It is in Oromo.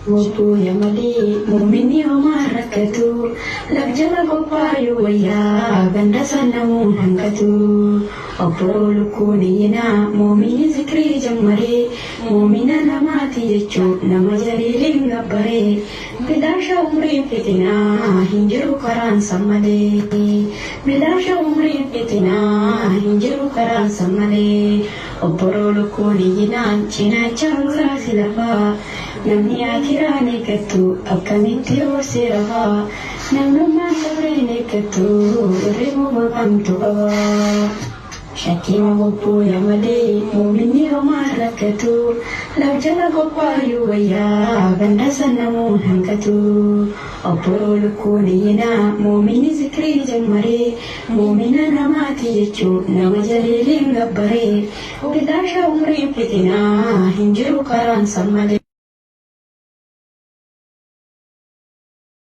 Wobbuu yamalee muumminni homaa rakkatu lagjala qophaayu wayyaa ganda sannamuun hangatu obboroo lukkuun iyyinaa muumminni zikrii jammaree muumina namaati jechuu nama jaliiliin gabbaree bilaasha umriin fitinaa hin jiru karaan sammalee bilaasha umriin fitinaa hin jiru karaan sammalee obboroo lukkuun iyyinaan cinaacha ulfaasi lafaa namni akiraan eeggattu akkamitti hoosee rafaa namnummaan sabreen eeggattu irree maqamtu qabaa shakkima wobbuu yamalee muuminni homaan rakkatu lagjala qophaayu wayyaa ganda sannamuun hangatu obboroo lukkuun iyyinaa muuminni zikrii jammaree muumina namaati jechuu nama jaliiliin gabbaree bilaasha umriin fitinaa hin jiru karaan sammalee.